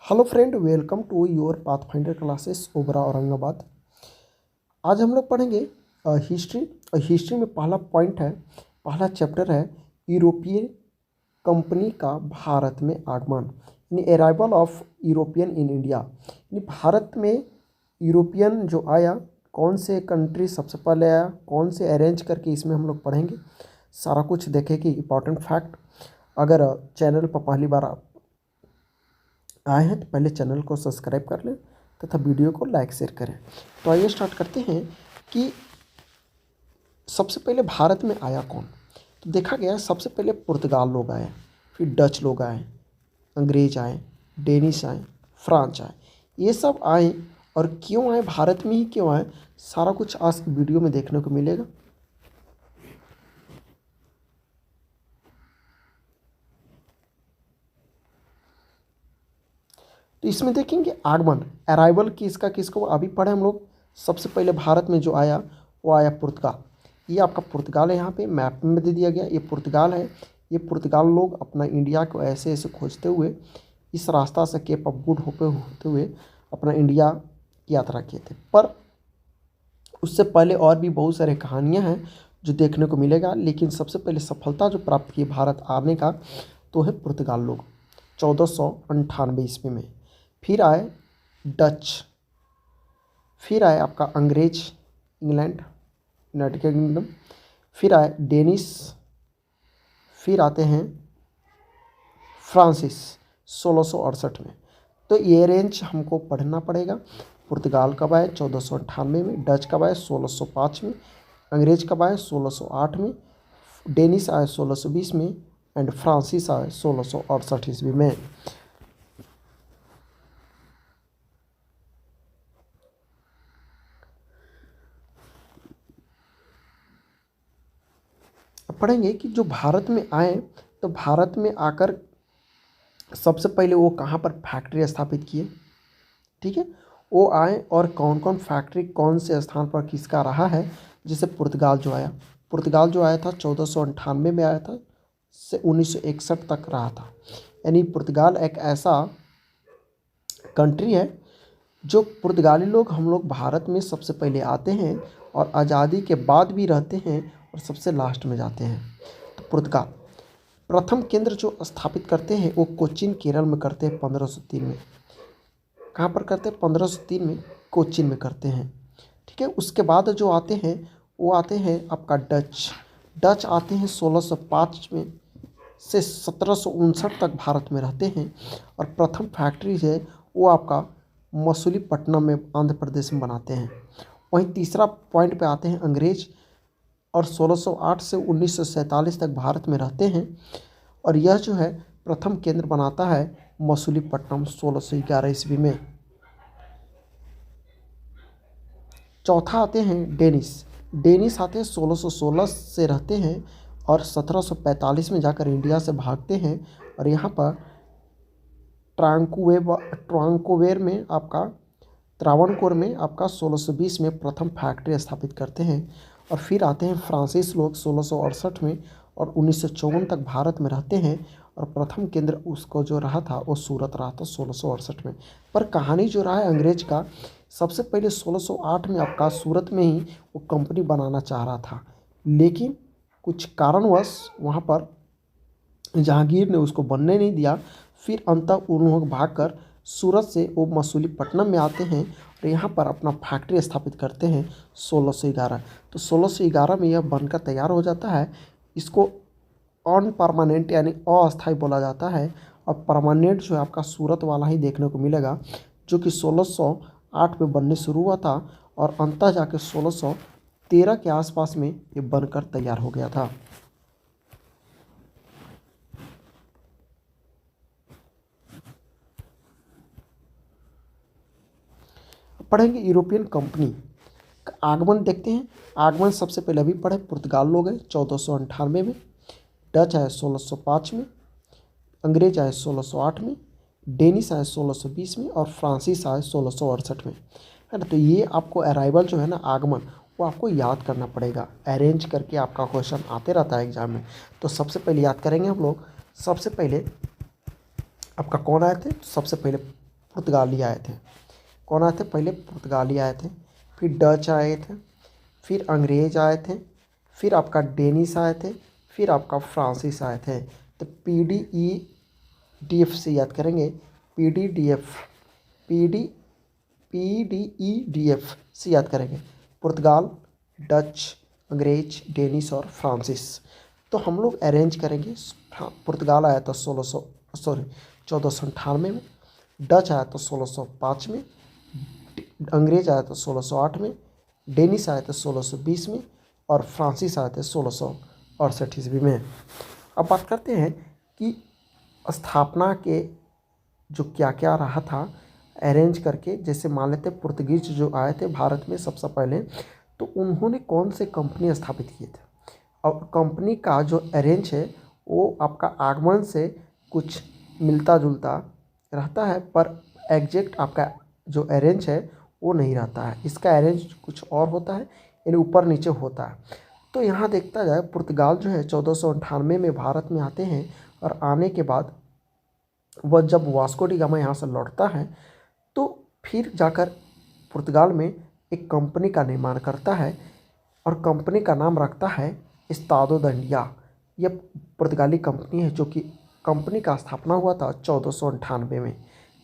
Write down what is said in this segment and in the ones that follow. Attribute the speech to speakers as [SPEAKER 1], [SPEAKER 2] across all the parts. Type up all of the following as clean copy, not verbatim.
[SPEAKER 1] Hello friend, welcome to your Pathfinder classes Obra Aurangabad. आज हम लोग पढ़ेंगे हिस्ट्री। और हिस्ट्री में पहला पॉइंट है, पहला चैप्टर है यूरोपियन कंपनी का भारत में आगमन, यानी arrival of European in India. यानी भारत में यूरोपियन जो आया, कौन से कंट्री सबसे पहले आया, कौन से अरेंज करके, इसमें हम लोग पढ़ेंगे। सारा कुछ देखेंगे, इंपॉर्टेंट फैक्ट। अगर चैनल पर पहली बार आप आए हैं तो पहले चैनल को सब्सक्राइब कर लें तथा वीडियो को लाइक शेयर करें। तो आइए स्टार्ट करते हैं कि सबसे पहले भारत में आया कौन। तो देखा गया सबसे पहले पुर्तगाल लोग आए, फिर डच लोग आए, अंग्रेज आए, डेनिश आए, फ्रांस आए। ये सब आए और क्यों आए, भारत में ही क्यों आए, सारा कुछ आज की वीडियो में देखने को मिलेगा। तो इसमें देखेंगे आगमन, अराइवल किसका किसको अभी पढ़े हम लोग। सबसे पहले भारत में जो आया वो आया पुर्तगाल। ये आपका पुर्तगाल है, यहाँ पे मैप में दे दिया गया, ये पुर्तगाल है। ये पुर्तगाल लोग अपना इंडिया को ऐसे ऐसे खोजते हुए इस रास्ता से केप ऑफ गुड होते हुए अपना इंडिया की यात्रा किए थे। पर उससे पहले और भी बहुत सारे कहानियाँ हैं जो देखने को मिलेगा, लेकिन सबसे पहले सफलता जो प्राप्त की भारत आने का तो है पुर्तगाल लोग 1498 ईस्वी में। फिर आए डच, फिर आए आपका अंग्रेज, इंग्लैंड, यूनाइटेड किंगडम, फिर आए डेनिश, फिर आते हैं फ्रांसिस 1668 में। तो ये रेंज हमको पढ़ना पड़ेगा। पुर्तगाल कब आए 1498 में, डच कब आए 1605 में, अंग्रेज कब आए 1608 में, डेनिश आए 1620 में एंड फ्रांसिस आए 1668 ईस्वी में। पढ़ेंगे कि जो भारत में आए तो भारत में आकर सबसे पहले वो कहाँ पर फैक्ट्री स्थापित किए, ठीक है। वो आए और कौन कौन फैक्ट्री कौन से स्थान पर किसका रहा है। जैसे पुर्तगाल जो आया, पुर्तगाल जो आया था 1498 में आया था, से 1961 तक रहा था। यानी पुर्तगाल एक ऐसा कंट्री है जो पुर्तगाली लोग, हम लोग भारत में सबसे पहले आते हैं और आज़ादी के बाद भी रहते हैं और सबसे लास्ट में जाते हैं। तो पुर्तगाल प्रथम केंद्र जो स्थापित करते हैं वो कोचीन केरल में करते हैं 1503 में। कहाँ पर करते हैं, 1503 में कोचीन में करते हैं, ठीक है। उसके बाद जो आते हैं वो आते हैं आपका डच। डच आते हैं 1605 में से 1759 तक भारत में रहते हैं और प्रथम फैक्ट्री है वो आपका मसूलीपट्टनम में आंध्र प्रदेश में बनाते हैं। वहीं तीसरा पॉइंट पे आते हैं अंग्रेज और 1608 से 1947 तक भारत में रहते हैं और यह जो है प्रथम केंद्र बनाता है मसूलीपट्टनम 1611 ईस्वी में। चौथा आते हैं डेनिश। डेनिश आते हैं 1616 से रहते हैं और 1745 में जाकर इंडिया से भागते हैं और यहाँ पर ट्रांकोवेर में आपका त्रावणकोर में आपका 1620 में प्रथम फैक्ट्री स्थापित करते हैं। और फिर आते हैं फ्रांसीस लोग 1668 में और 1954 तक भारत में रहते हैं और प्रथम केंद्र उसको जो रहा था वो सूरत रहा था 1668 में। पर कहानी जो रहा है अंग्रेज का, सबसे पहले 1608 में आपका सूरत में ही वो कंपनी बनाना चाह रहा था, लेकिन कुछ कारणवश वहाँ पर जहांगीर ने उसको बनने नहीं दिया। फिर अंततः उन लोग भागकर सूरत से वो मसूलीपट्टनम में आते हैं और यहाँ पर अपना फैक्ट्री स्थापित करते हैं 1611। तो 1611 में यह बनकर तैयार हो जाता है। इसको ऑन परमानेंट यानी अस्थायी बोला जाता है और परमानेंट जो है आपका सूरत वाला ही देखने को मिलेगा, जो कि 1608 में बनने शुरू हुआ था और अंततः जाके 1613 के आसपास में ये बनकर तैयार हो गया था। पढ़ेंगे यूरोपियन कंपनी का आगमन, देखते हैं। आगमन सबसे पहले अभी पढ़े पुर्तगाल लोग हैं 1498 में, डच आए 1605 में, अंग्रेज आए 1608 में, डेनिश आए 1620 में और फ्रांसीस आए 1668 में, है ना। तो ये आपको अराइवल जो है ना, आगमन, वो आपको याद करना पड़ेगा। अरेंज करके आपका क्वेश्चन आते रहता है एग्जाम में। तो सबसे पहले याद करेंगे हम लोग। सबसे पहले आपका कौन आए थे, सबसे पहले पुर्तगाली आए थे। कौन आए थे? पहले पुर्तगाली आए थे, फिर डच आए थे, फिर अंग्रेज आए थे, फिर आपका डेनिस आए थे, फिर आपका फ्रांसीस आए थे। तो PDEDF से याद करेंगे, PDDF, PDEDF से याद करेंगे, पुर्तगाल, डच, अंग्रेज, डेनिस और फ्रांसीस। तो हम लोग अरेंज करेंगे। पुर्तगाल आया था 1498 में, डच आया था 1605 में, अंग्रेज आया था 1608 में, डेनिस आया था 1620 में और फ्रांसीस आया था 1668 ईस्वी में। अब बात करते हैं कि स्थापना के जो क्या क्या रहा था अरेंज करके। जैसे मान लेते पुर्तगीज जो आए थे भारत में सबसे पहले, तो उन्होंने कौन से कंपनी स्थापित किए थे। और कंपनी का जो अरेंज है वो आपका आगमन से कुछ मिलता जुलता रहता है, पर एग्जैक्ट आपका जो अरेंज है वो नहीं रहता है। इसका अरेंज कुछ और होता है, यानी ऊपर नीचे होता है। तो यहाँ देखता जाए, पुर्तगाल जो है 1498 में भारत में आते हैं और आने के बाद वह जब वास्को डी गामा यहाँ से लौटता है तो फिर जाकर पुर्तगाल में एक कंपनी का निर्माण करता है और कंपनी का नाम रखता है एस्तादो दा इंडिया। यह पुर्तगाली कंपनी है जो कि कंपनी का स्थापना हुआ था 1498 में।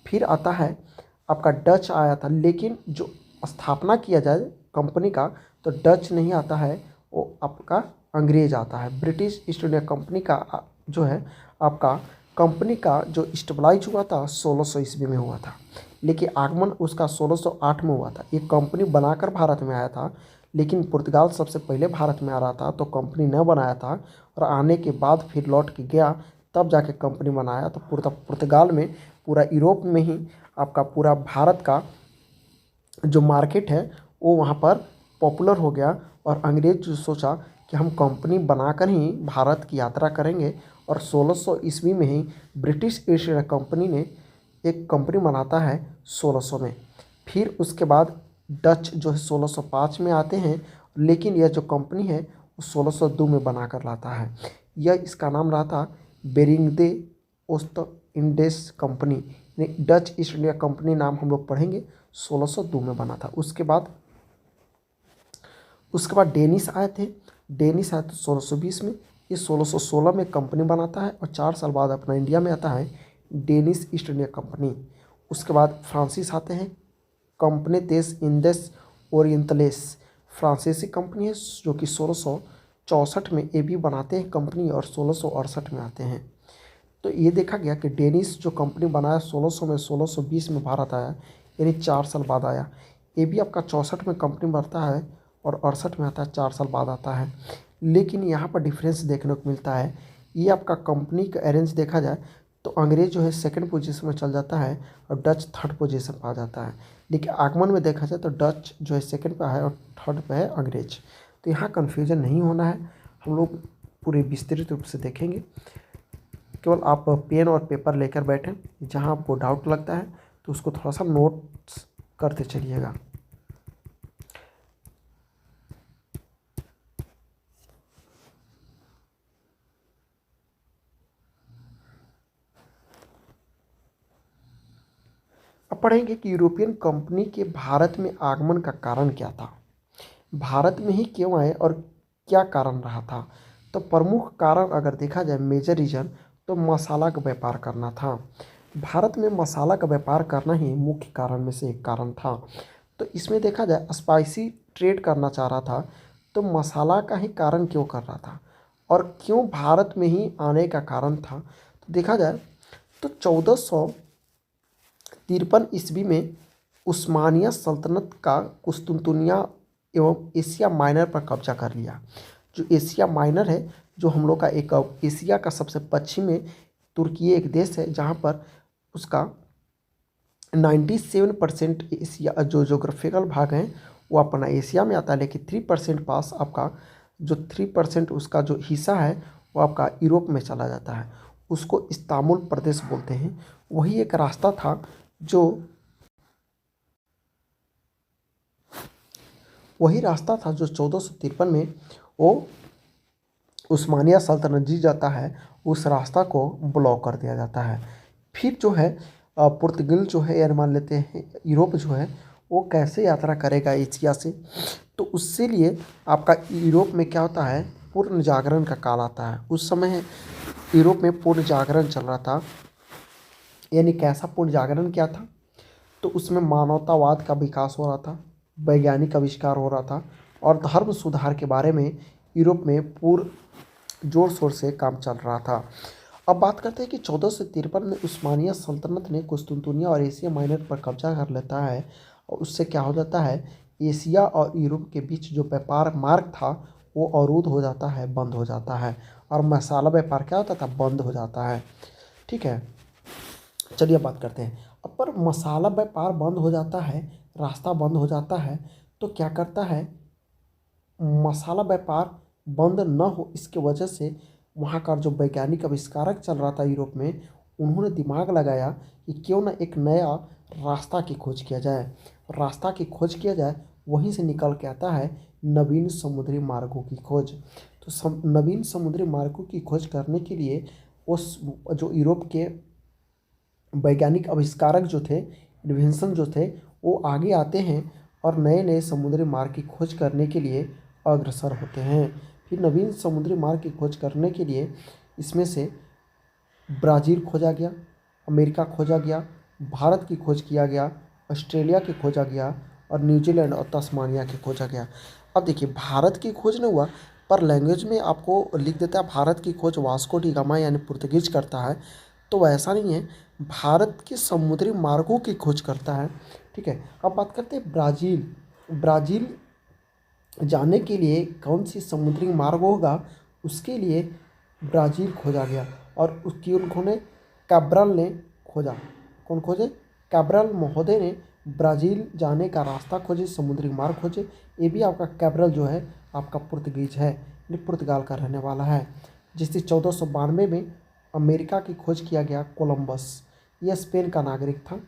[SPEAKER 1] फिर आता है आपका डच आया था, लेकिन जो स्थापना किया जाए कंपनी का तो डच नहीं आता है, वो आपका अंग्रेज आता है। ब्रिटिश ईस्ट इंडिया कंपनी का जो है आपका कंपनी का जो स्टेबलाइज हुआ था 1600 ईस्वी में हुआ था, लेकिन आगमन उसका 1608 में हुआ था। ये कंपनी बनाकर भारत में आया था, लेकिन पुर्तगाल सबसे पहले भारत में आ रहा था तो कंपनी न बनाया था, और आने के बाद फिर लौट के गया तब जाके कंपनी बनाया। तो पुर्तगाल में पूरा यूरोप में ही आपका पूरा भारत का जो मार्केट है वो वहाँ पर पॉपुलर हो गया। और अंग्रेज जो सोचा कि हम कंपनी बनाकर ही भारत की यात्रा करेंगे, और 1600 ईस्वी में ही ब्रिटिश ईस्ट इंडिया कंपनी ने एक कंपनी बनाता है 1600 में। फिर उसके बाद डच जो है 1605 में आते हैं, लेकिन यह जो कंपनी है वो 1602 में बना कर लाता है। यह इसका नाम रहा था बेरिंगदे ओस्ट इंडेस कंपनी, यानी डच ईस्ट इंडिया कंपनी नाम हम लोग पढ़ेंगे, 1602 में बना था। उसके बाद डेनिस आए थे। डेनिस आए थे 1620 में, ये 1616 में कंपनी बनाता है और 4 साल बाद अपना इंडिया में आता है डेनिस ईस्ट इंडिया कंपनी। उसके बाद फ्रांसीस आते हैं, कंपनी देश इंडेस ओरिएंटलेस फ्रांसीसी कंपनी है जो कि 1664 में ये भी बनाते हैं कंपनी, और 1668 में आते हैं। तो ये देखा गया कि डेनिस जो कंपनी बनाया 1600 में, 1620 में भारत आया, यानी 4 साल बाद आया। ये भी आपका 64 में कंपनी बनता है और 68 में आता है, 4 साल बाद आता है। लेकिन यहाँ पर डिफरेंस देखने को मिलता है। ये आपका कंपनी का अरेंज देखा जाए तो अंग्रेज जो है सेकंड पोजीशन में चल जाता है और डच थर्ड पोजीशन पर आ जाता है। लेकिन आगमन में देखा जाए तो डच जो है सेकंड पे है और थर्ड पे है अंग्रेज। तो यहाँ कन्फ्यूजन नहीं होना है, हम लोग पूरे विस्तृत रूप से देखेंगे। केवल आप पेन और पेपर लेकर बैठें, जहाँ आपको डाउट लगता है तो उसको थोड़ा सा नोट्स करते चलिएगा। अब पढ़ेंगे कि यूरोपियन कंपनी के भारत में आगमन का कारण क्या था, भारत में ही क्यों आए और क्या कारण रहा था। तो प्रमुख कारण अगर देखा जाए, मेजर रीजन, तो मसाला का व्यापार करना था। भारत में मसाला का व्यापार करना ही मुख्य कारण में से एक कारण था। तो इसमें देखा जाए स्पाइसी ट्रेड करना चाह रहा था, तो मसाला का ही कारण क्यों कर रहा था और क्यों भारत में ही आने का कारण था। तो देखा जाए तो 1453 ईस्वी में उस्मानिया सल्तनत का कुस्तुनतुनिया एवं एशिया माइनर पर कब्जा कर लिया। जो एशिया माइनर है, जो हम लोग का एक एशिया का सबसे पश्चिम में तुर्की एक देश है, जहाँ पर उसका 97% एशिया जो जोग्राफिकल भाग हैं वो अपना एशिया में आता है, लेकिन 3% पास आपका जो 3% उसका जो हिस्सा है वो आपका यूरोप में चला जाता है। उसको इस्तांबुल प्रदेश बोलते हैं। वही एक रास्ता था जो 1453 में वो उस्मानिया सल्तनत जीत जाता है, उस रास्ता को ब्लॉक कर दिया जाता है। फिर जो है पुर्तगाल जो है, यानी मान लेते हैं यूरोप जो है, वो कैसे यात्रा करेगा एशिया से। तो उससे लिए आपका यूरोप में क्या होता है, पूर्ण जागरण का काल आता है। उस समय यूरोप में पूर्ण जागरण चल रहा था। यानी कैसा पूर्ण जागरण क्या था, तो उसमें मानवतावाद का विकास हो रहा था, वैज्ञानिक आविष्कार हो रहा था और धर्म सुधार के बारे में यूरोप में पूर्ण जोर शोर से काम चल रहा था। अब बात करते हैं कि 1453 में उस्मानिया सल्तनत ने कुस्तुनतुनिया और एशिया माइनर पर कब्जा कर लेता है और उससे क्या हो जाता है, एशिया और यूरोप के बीच जो व्यापार मार्ग था वो अवरुद्ध हो जाता है, बंद हो जाता है और मसाला व्यापार क्या होता था, बंद हो जाता है। ठीक है, चलिए बात करते हैं। अब पर मसाला व्यापार बंद हो जाता है, रास्ता बंद हो जाता है, तो क्या करता है, मसाला व्यापार बंद न हो इसके वजह से वहाँ का जो वैज्ञानिक आविष्कारक चल रहा था यूरोप में, उन्होंने दिमाग लगाया कि क्यों ना एक नया रास्ता की खोज किया जाए। रास्ता की खोज किया जाए, वहीं से निकल के आता है नवीन समुद्री मार्गों की खोज। तो नवीन समुद्री मार्गों की खोज करने के लिए उस जो यूरोप के वैज्ञानिक आविष्कारक जो थे, इन्वेंशन जो थे, वो आगे आते हैं और नए नए समुद्री मार्ग की खोज करने के लिए अग्रसर होते हैं। फिर नवीन समुद्री मार्ग की खोज करने के लिए इसमें से ब्राज़ील खोजा गया, अमेरिका खोजा गया, भारत की खोज किया गया, ऑस्ट्रेलिया की खोजा गया और न्यूजीलैंड और तस्मानिया की खोजा गया। अब देखिए, भारत की खोज नहीं हुआ, पर लैंग्वेज में आपको लिख देता है भारत की खोज वास्को डी गामा यानी पुर्तगीज करता है। तो वैसा नहीं है, भारत के समुद्री मार्गों की खोज करता है। ठीक है, अब बात करते हैं ब्राज़ील। ब्राज़ील जाने के लिए कौन सी समुद्री मार्ग होगा, उसके लिए ब्राज़ील खोजा गया और उसकी उन्होंने कैब्रल ने खोजा। कौन खोजे, कैब्रल महोदय ने ब्राज़ील जाने का रास्ता खोजे, समुद्री मार्ग खोजे। ये भी आपका कैब्रल जो है आपका पुर्तगीज है, ये पुर्तगाल का रहने वाला है। जिससे 1492 में अमेरिका की खोज किया गया कोलंबस, यह स्पेन का नागरिक था।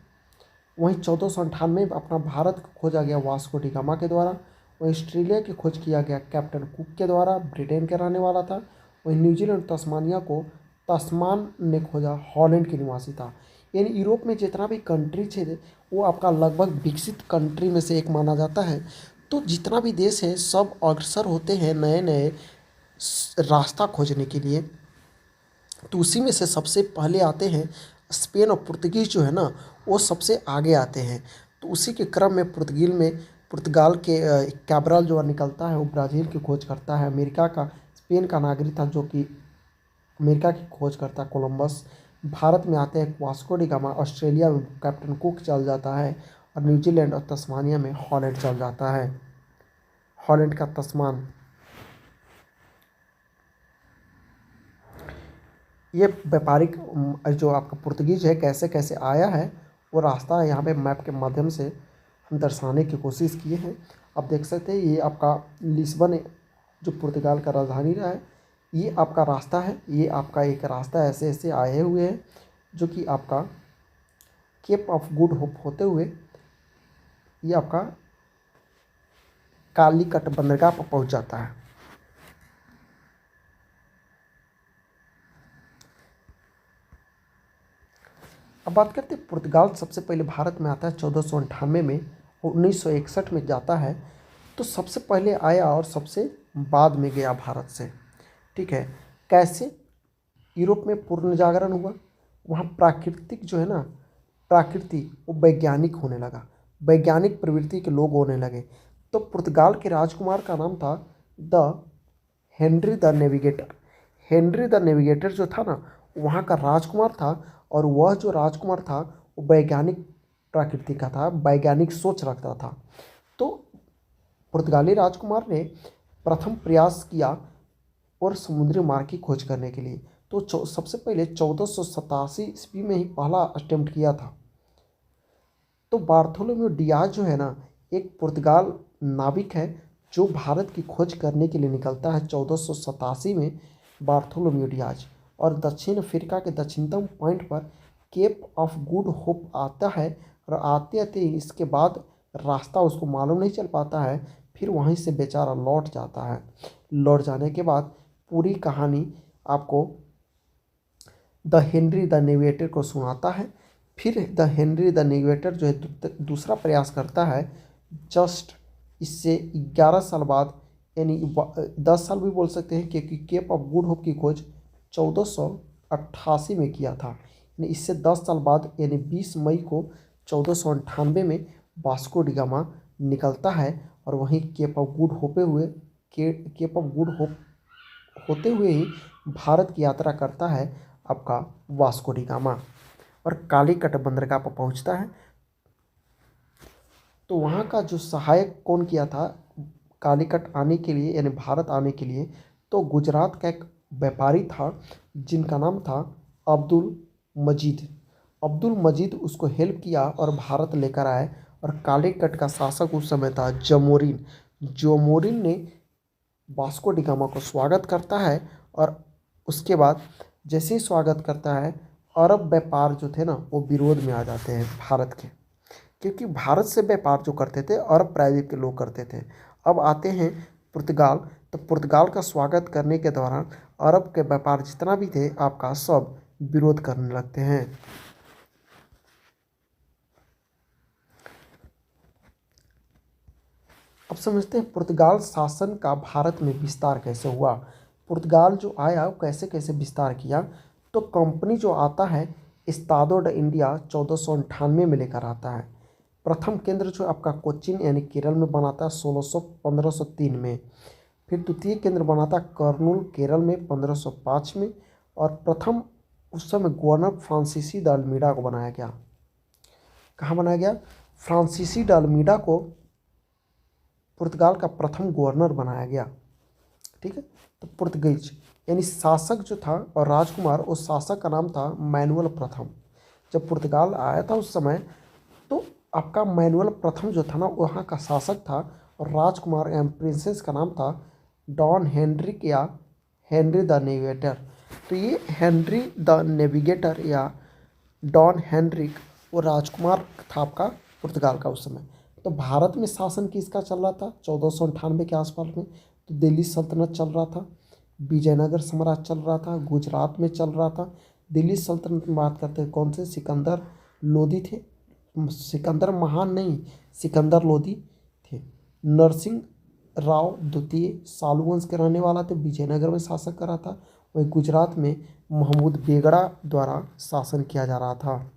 [SPEAKER 1] वहीं 1498 में अपना भारत खोजा गया वास्को डी गामा के द्वारा। वहीं ऑस्ट्रेलिया की खोज किया गया कैप्टन कुक के द्वारा, ब्रिटेन के रहने वाला था। वहीं न्यूजीलैंड तस्मानिया को तस्मान ने खोजा, हॉलैंड के निवासी था। यानी यूरोप में जितना भी कंट्री थे वो आपका लगभग विकसित कंट्री में से एक माना जाता है। तो जितना भी देश है सब अग्रसर होते हैं नए नए रास्ता खोजने के लिए। तो उसी में से सबसे पहले आते हैं स्पेन और पुर्तगीज जो है ना, वो सबसे आगे आते हैं। तो उसी के क्रम में पुर्तगाल के कैब्रल जो निकलता है वो ब्राज़ील की खोज करता है। अमेरिका का स्पेन का नागरिक था जो कि अमेरिका की खोज करता है कोलंबस। भारत में आते हैं वास्को डी गामा, ऑस्ट्रेलिया में कैप्टन कुक चल जाता है और न्यूजीलैंड और तस्मानिया में हॉलैंड चल जाता है, हॉलैंड का तस्मान। ये व्यापारिक जो आपका पुर्तगीज है कैसे कैसे आया है, वो रास्ता यहाँ पे मैप के माध्यम से हम दर्शाने की कोशिश किए हैं। आप देख सकते हैं ये आपका लिस्बन जो पुर्तगाल का राजधानी रहा है, ये आपका रास्ता है। ये आपका एक रास्ता ऐसे ऐसे आए हुए हैं जो कि आपका केप ऑफ गुड होप होते हुए ये आपका कालीकट बंदरगाह पर पहुँच जाता है। अब बात करते हैं पुर्तगाल सबसे पहले भारत में आता है 1498 में, 1961 में जाता है। तो सबसे पहले आया और सबसे बाद में गया भारत से। ठीक है, कैसे, यूरोप में पूर्ण जागरण हुआ, वहाँ प्राकृतिक जो है ना, प्रकृति वो वैज्ञानिक होने लगा, वैज्ञानिक प्रवृत्ति के लोग होने लगे। तो पुर्तगाल के राजकुमार का नाम था the Henry the navigator. Henry the navigator जो था ना, वहाँ का राजकुमार था और वह जो राजकुमार था वो वैज्ञानिक प्रकृति का था, वैज्ञानिक सोच रखता था। तो पुर्तगाली राजकुमार ने प्रथम प्रयास किया और समुद्री मार्ग की खोज करने के लिए। तो सबसे पहले 1487 ईस्वी में ही पहला अटेम्प्ट किया था। तो बार्थोलोम्यू डियाज जो है ना, एक पुर्तगाल नाविक है जो भारत की खोज करने के लिए निकलता है 1487 में, बार्थोलोम्यू डियाज। और दक्षिण अफ्रीका के दक्षिणतम पॉइंट पर केप ऑफ गुड होप आता है और आते आते इसके बाद रास्ता उसको मालूम नहीं चल पाता है, फिर वहीं से बेचारा लौट जाता है। लौट जाने के बाद पूरी कहानी आपको द हेनरी द नेविगेटर को सुनाता है फिर द हेनरी द नेविगेटर जो है दूसरा प्रयास करता है जस्ट इससे 11 साल बाद, यानी 10 साल भी बोल सकते हैं, क्योंकि केप ऑफ गुड होप की खोज 1488 में किया था। यानी इससे 10 साल बाद यानी 20 मई को 1498 में वास्को डी गामा निकलता है और वहीं Cape of Good Cape of Good Hope होते हुए ही भारत की यात्रा करता है आपका वास्को डी गामा और कालीकट बंदरगाह पर पहुंचता है। तो वहाँ का जो सहायक कौन किया था कालीकट आने के लिए, यानी भारत आने के लिए, तो गुजरात का एक व्यापारी था जिनका नाम था अब्दुल मजीद। अब्दुल मजीद उसको हेल्प किया और भारत लेकर आए। और कालीकट का शासक उस समय था जमोरिन। जमोरिन ने वास्को डी गामा को स्वागत करता है और उसके बाद जैसे ही स्वागत करता है, अरब व्यापार जो थे ना वो विरोध में आ जाते हैं भारत के, क्योंकि भारत से व्यापार जो करते थे अरब प्रायद्वीप के लोग करते थे। अब आते हैं पुर्तगाल, तो पुर्तगाल का स्वागत करने के दौरान अरब के व्यापार जितना भी थे आपका सब विरोध करने लगते हैं। अब समझते हैं पुर्तगाल शासन का भारत में विस्तार कैसे हुआ। पुर्तगाल जो आया वो कैसे कैसे विस्तार किया। तो कंपनी जो आता है इस्तादो ड इंडिया 1498 में लेकर आता है। प्रथम केंद्र जो आपका कोचीन यानी केरल में बनाता है 1503 में। फिर द्वितीय केंद्र बनाता कर्नूल केरल में 1505 में। और प्रथम उस समय गवर्नर फ्रांसीसी द अल्मीडा को बनाया गया। कहाँ बनाया गया? फ्रांसीसी द अल्मीडा को पुर्तगाल का प्रथम गवर्नर बनाया गया। ठीक है। तो पुर्तगीज यानी शासक जो था और राजकुमार, उस शासक का नाम था मैनुअल प्रथम। जब पुर्तगाल आया था उस समय तो आपका मैनुअल प्रथम जो था ना वहाँ का शासक था और राजकुमार एवं प्रिंसेस का नाम था डॉन हेनरिक या हेनरी द नेविगेटर। तो ये हेनरी द नेविगेटर या डॉन हेनरिक वो राजकुमार था आपका पुर्तगाल का उस समय। तो भारत में शासन किसका चल रहा था 1498 के आसपास में? तो दिल्ली सल्तनत चल रहा था, विजयनगर साम्राज्य चल रहा था, गुजरात में चल रहा था। दिल्ली सल्तनत में बात करते हैं कौन से? सिकंदर लोदी थे। सिकंदर महान नहीं, सिकंदर लोदी थे। नरसिंह राव द्वितीय सालू वंश के रहने वाला थे, विजयनगर में शासक कर रहा था। वहीं गुजरात में महमूद बेगड़ा द्वारा शासन किया जा रहा था।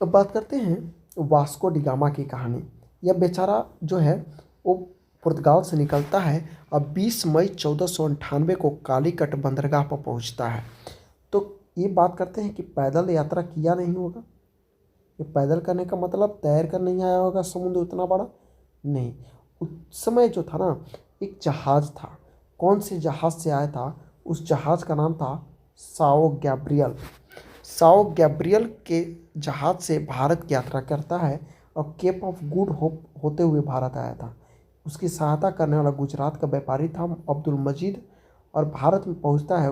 [SPEAKER 1] अब बात करते हैं वास्को डी गामा की कहानी। यह बेचारा जो है वो पुर्तगाल से निकलता है और 20 मई 1498 को कालीकट बंदरगाह पर पहुंचता है। तो ये बात करते हैं कि पैदल यात्रा किया नहीं होगा। ये पैदल करने का मतलब तैर कर नहीं आया होगा समुद्र उतना बड़ा, नहीं। उस समय जो था ना एक जहाज़ था। कौन से जहाज़ से आया था? उस जहाज़ का नाम था साओ गैब्रियल। साओ गैब्रियल के जहाज़ से भारत की यात्रा करता है और केप ऑफ गुड होप होते हुए भारत आया था। उसकी सहायता करने वाला गुजरात का व्यापारी था अब्दुल मजीद। और भारत पहुंचता है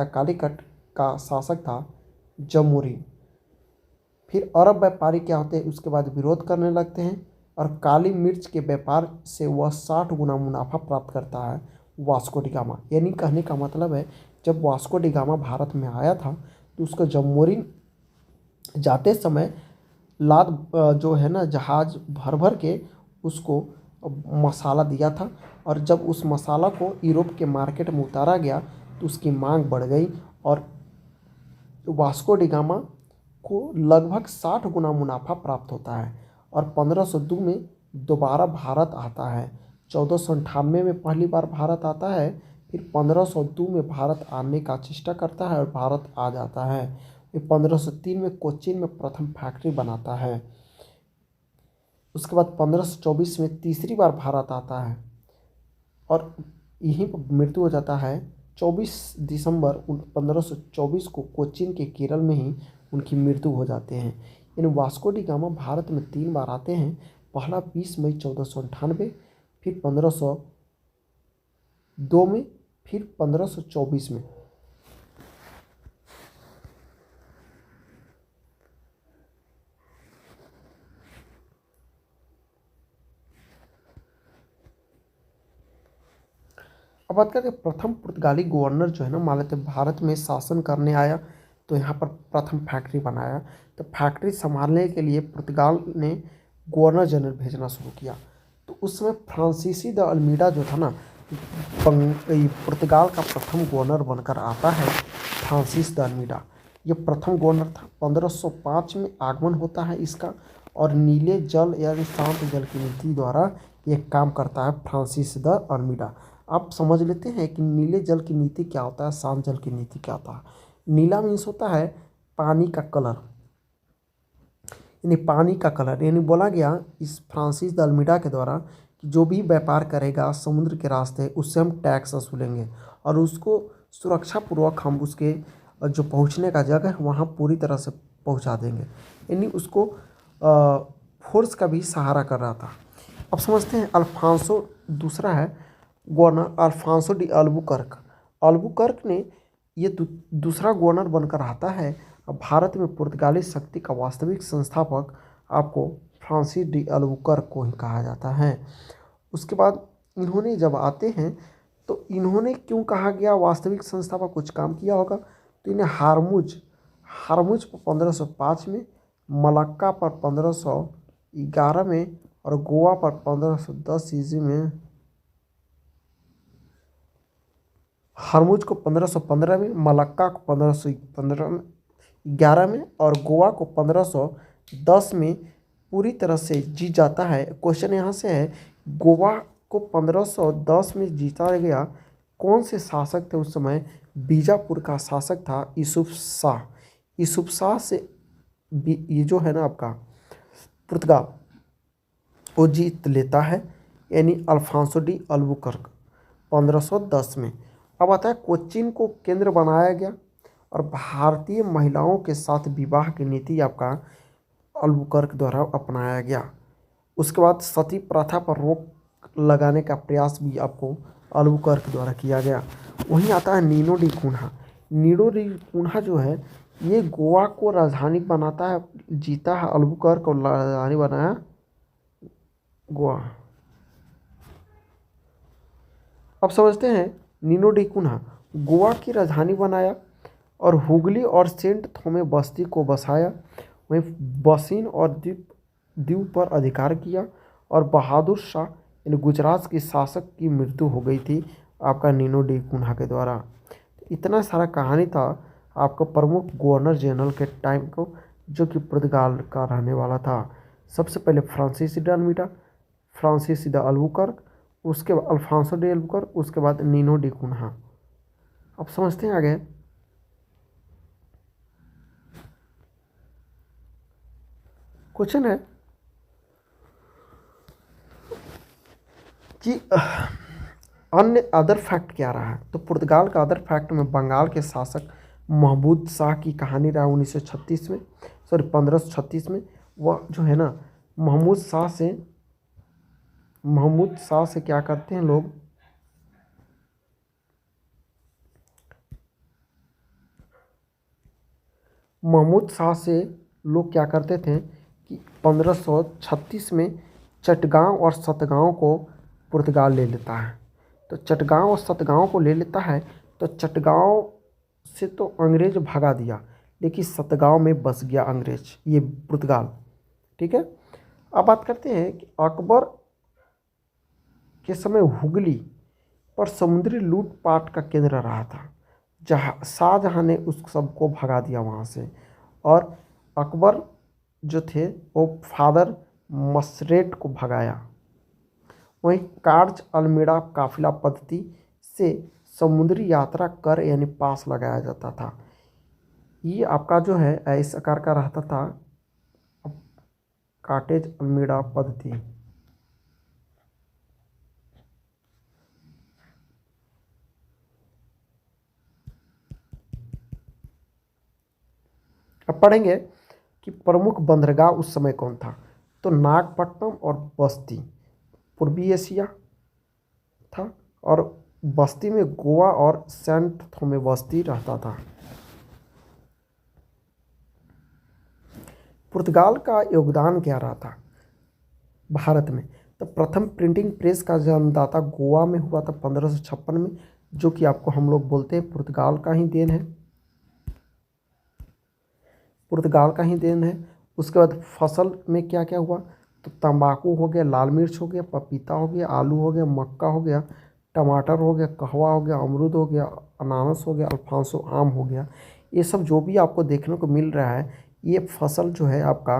[SPEAKER 1] कालीकट का शासक था जमोरिन। फिर अरब व्यापारी क्या होते हैं उसके बाद विरोध करने लगते हैं और काली मिर्च के व्यापार से वह 60 गुना मुनाफा प्राप्त करता है वास्को डी गामा। यानी कहने का मतलब है जब वास्को डी गामा भारत में आया था तो उसका जमोरिन जाते समय लाद जो है ना जहाज भर भर के उसको मसाला दिया था। और जब उस मसाला को यूरोप के मार्केट में उतारा गया तो उसकी मांग बढ़ गई और वास्को डी गामा को लगभग 60 गुना मुनाफा प्राप्त होता है। और 1502 में दोबारा भारत आता है। 1498 में पहली बार भारत आता है, फिर 1502 में भारत आने का चेष्टा करता है और भारत आ जाता है। फिर 1503 में कोचीन में प्रथम फैक्ट्री बनाता है। उसके बाद 1524 में तीसरी बार भारत आता है और यहीं पर मृत्यु हो जाता है। 24 दिसंबर 1524 को कोचीन के केरल में ही उनकी मृत्यु हो जाते हैं। इन वास्को डी गामा भारत में 3 बार आते हैं। पहला 20 मई 1498, फिर 1502 में, फिर 1524 में। अब बात करते हैं प्रथम पुर्तगाली गवर्नर जो है ना, मान लेते हैं भारत में शासन करने आया तो यहाँ पर प्रथम फैक्ट्री बनाया। तो फैक्ट्री संभालने के लिए पुर्तगाल ने गवर्नर जनरल भेजना शुरू किया। तो उस समय फ्रांसीसी द अल्मीडा जो था ना, पुर्तगाल का प्रथम गवर्नर बनकर आता है फ्रांसिस द अल्मीडा। ये प्रथम गवर्नर था। 1505 में आगमन होता है इसका, और नीले जल यानी शांत जल की नीति द्वारा ये काम करता है फ्रांसिस द अल्मीडा। आप समझ लेते हैं कि नीले जल की नीति क्या होता है, शांत जल की नीति क्या होता है। नीला मीन्स होता है पानी का कलर, यानी पानी का कलर, यानी बोला गया इस फ्रांसिस द अल्मीडा के द्वारा कि जो भी व्यापार करेगा समुद्र के रास्ते उससे हम टैक्स वसूलेंगे और उसको सुरक्षापूर्वक हम उसके जो पहुंचने का जगह है वहाँ पूरी तरह से पहुंचा देंगे। यानी उसको फोर्स का भी सहारा कर रहा था। अब समझते हैं अल्फांसो दूसरा है governor, Alfonso de Albuquerque. Albuquerque ने ये दूसरा गवर्नर बनकर आता है। अब भारत में पुर्तगाली शक्ति का वास्तविक संस्थापक आपको फ्रांसिस डी अल्बुकर्क को ही कहा जाता है। उसके बाद इन्होंने जब आते हैं तो इन्होंने क्यों कहा गया वास्तविक संस्थापक, कुछ काम किया होगा। तो इन्हें हारमुज पर 1505 में, मलक्का पर 1511 में और गोवा पर 1510 ईस्वी में, हरमुज को 1515 में, मलक्का को 1511 में और गोवा को 1510 में पूरी तरह से जीत जाता है। क्वेश्चन यहाँ से है, गोवा को 1510 में जीता गया, कौन से शासक थे उस समय। बीजापुर का शासक था यूसुफ शाह। यूसुफ शाह से ये जो है ना आपका पुर्तगाल वो जीत लेता है, यानी अल्फांसो डी अल्बुकर्क 1510 में। अब आता है कोचीन को केंद्र बनाया गया और भारतीय महिलाओं के साथ विवाह की नीति आपका अल्बुकर्क द्वारा अपनाया गया। उसके बाद सती प्रथा पर रोक लगाने का प्रयास भी आपको अल्बुकर्क द्वारा किया गया। वहीं आता है Nino de Cunha. Nino de Cunha जो है ये गोवा को राजधानी बनाता है, जीता है अल्बुकर्क और राजधानी बनाया गोवा। अब समझते हैं नीनो डी कुन्हा गोवा की राजधानी बनाया और हुगली और सेंट थोमे बस्ती को बसाया। वहीं बसीन और द्वीप पर अधिकार किया और बहादुर शाह यानी गुजरात के शासक की मृत्यु हो गई थी आपका नीनो डी कुन्हा के द्वारा। इतना सारा कहानी था आपका प्रमुख गवर्नर जनरल के टाइम को, जो कि पुर्तगाल का रहने वाला था। सबसे पहले Francis de Almeida, Francis de Albuquerque, उसके बाद अल्फांसो डी अल्बुकर्क, उसके बाद नीनो डी कुन्हा। अब समझते हैं आगे क्वेश्चन है कि अन्य अदर फैक्ट क्या रहा है। तो पुर्तगाल का अदर फैक्ट में बंगाल के शासक महमूद शाह की कहानी रहा 1936 में, सॉरी 1536 में। वह जो है ना महमूद शाह से क्या करते हैं लोग, महमूद शाह से लोग क्या करते थे कि 1536 में चटगांव और सतगांव को पुर्तगाल ले लेता है। तो चटगांव और सतगांव को ले लेता है, तो चटगांव से तो अंग्रेज भगा दिया, लेकिन सतगांव में बस गया अंग्रेज, ये पुर्तगाल। ठीक है। अब बात करते हैं कि अकबर के समय हुगली पर समुद्री लूटपाट का केंद्र रहा था, जहाँ शाहजहाँ ने उस सबको भगा दिया वहाँ से, और अकबर जो थे वो फादर मसरेट को भगाया। वहीं कार्ज अल्मीड़ा काफिला पद्धति से समुद्री यात्रा कर यानी पास लगाया जाता था। ये आपका जो है इस आकार का रहता था कार्टेज अल्मीड़ा पद्धति। अब पढ़ेंगे कि प्रमुख बंदरगाह उस समय कौन था। तो नागपट्टनम और बस्ती पूर्वी एशिया था, और बस्ती में गोवा और सेंट थोमे बस्ती रहता था। पुर्तगाल का योगदान क्या रहा था भारत में। तो प्रथम प्रिंटिंग प्रेस का जन्मदाता गोवा में हुआ था 1556 में, जो कि आपको हम लोग बोलते हैं पुर्तगाल का ही देन है, पुर्तगाल का ही देन है। उसके बाद फसल में क्या क्या हुआ, तो तंबाकू हो गया, लाल मिर्च हो गया, पपीता हो गया, आलू हो गया, मक्का हो गया, टमाटर हो गया, कहवा हो गया, अमरूद हो गया, अनानास हो गया, अल्फांसो आम हो गया। ये सब जो भी आपको देखने को मिल रहा है, ये फसल जो है आपका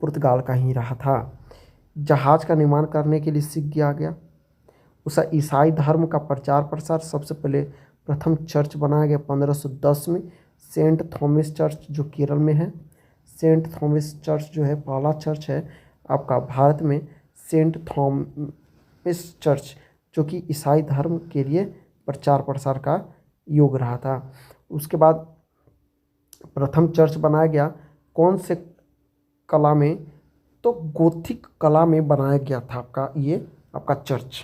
[SPEAKER 1] पुर्तगाल का ही रहा था। जहाज़ का निर्माण करने के लिए सीख किया गया। उसका ईसाई धर्म का प्रचार प्रसार, सबसे पहले प्रथम चर्च बनाया गया 1510 में, सेंट थॉमस चर्च जो केरल में है। सेंट थॉमस चर्च जो है पहला चर्च है आपका भारत में, सेंट थॉमस चर्च, जो कि ईसाई धर्म के लिए प्रचार प्रसार का योग रहा था। उसके बाद प्रथम चर्च बनाया गया कौन से कला में, तो गोथिक कला में बनाया गया था आपका चर्च।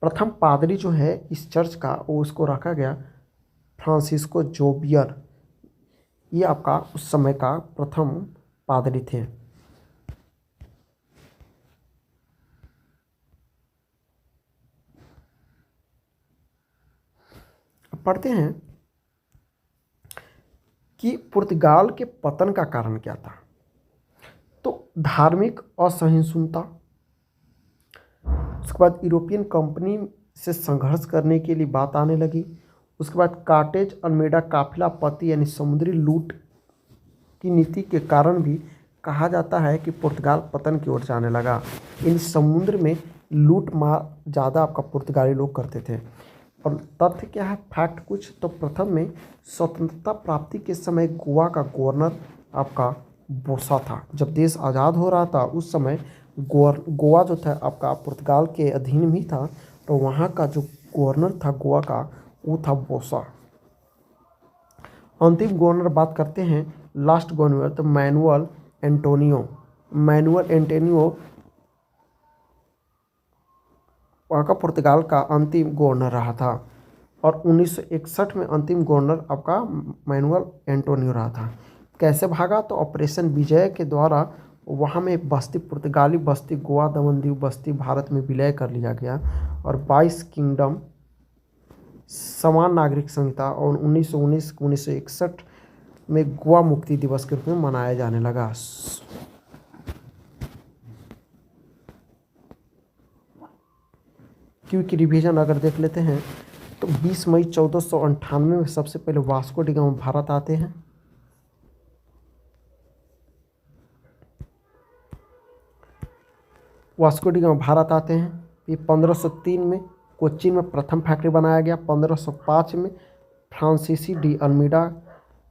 [SPEAKER 1] प्रथम पादरी जो है इस चर्च का, वो उसको रखा गया फ्रांसिस्को जोबियर। ये आपका उस समय का प्रथम पादरी थे। अब पढ़ते हैं कि पुर्तगाल के पतन का कारण क्या था। तो धार्मिक असहिष्णुता, उसके बाद यूरोपियन कंपनी से संघर्ष करने के लिए बात आने लगी। उसके बाद कार्टेज अल्मेडा काफिला पति यानी समुद्री लूट की नीति के कारण भी कहा जाता है कि पुर्तगाल पतन की ओर जाने लगा। इन समुद्र में लूट मार ज़्यादा आपका पुर्तगाली लोग करते थे। और तथ्य क्या है, फैक्ट कुछ, तो प्रथम में स्वतंत्रता प्राप्ति के समय गोवा का गवर्नर आपका बोसा था। जब देश आज़ाद हो रहा था उस समय गोवा जो था आपका पुर्तगाल के अधीन में था, तो वहाँ का जो गवर्नर था गोवा का, वो था बोसा। अंतिम गवर्नर बात करते हैं, लास्ट गवर्नर, तो मैनुअल एंटोनियो वहाँ का पुर्तगाल का अंतिम गवर्नर रहा था। और 1961 में अंतिम गवर्नर आपका मैनुअल एंटोनियो रहा था। कैसे भागा, तो ऑपरेशन विजय के द्वारा वहाँ में बस्ती, पुर्तगाली बस्ती, गोवा दमन दीव बस्ती भारत में विलय कर लिया गया। और 22 किंगडम, समान नागरिक संहिता और 1919-1961 में गोवा मुक्ति दिवस के रूप में मनाया जाने लगा। क्योंकि रिवीजन अगर देख लेते हैं तो 20 मई 1498 में सबसे पहले वास्को डी गामा भारत आते हैं। वास्को डी गामा भारत आते हैं। ये 1503 में कोच्चि में प्रथम फैक्ट्री बनाया गया। 1505 में फ्रांसीसी डी अल्मीडा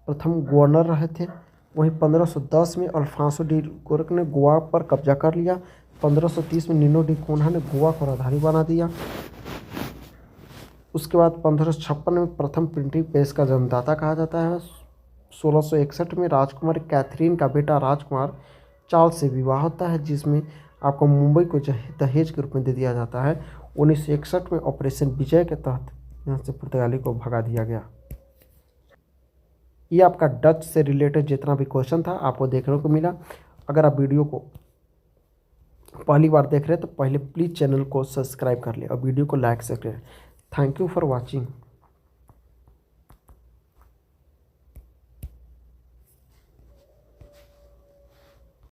[SPEAKER 1] प्रथम गवर्नर रहे थे। वहीं 1510 में अल्फांसो डी गोर्क ने गोवा पर कब्जा कर लिया। 1530 में निनो डी कोन्हा ने गोवा को राजधानी बना दिया। उसके बाद 1556 में प्रथम प्रिंटिंग प्रेस का जन्मदाता कहा जाता है। 1661 में राजकुमारी कैथरीन का बेटा राजकुमार चार्ल्स से विवाह होता है, जिसमें आपको मुंबई को दहेज के रूप में दे दिया जाता है। 1961 में ऑपरेशन विजय के तहत यहाँ से पुर्तगाली को भगा दिया गया। ये आपका डच से रिलेटेड जितना भी क्वेश्चन था आपको देखने को मिला। अगर आप वीडियो को पहली बार देख रहे हैं तो पहले प्लीज़ चैनल को सब्सक्राइब कर लें और वीडियो को लाइक से करें। Thank you for watching.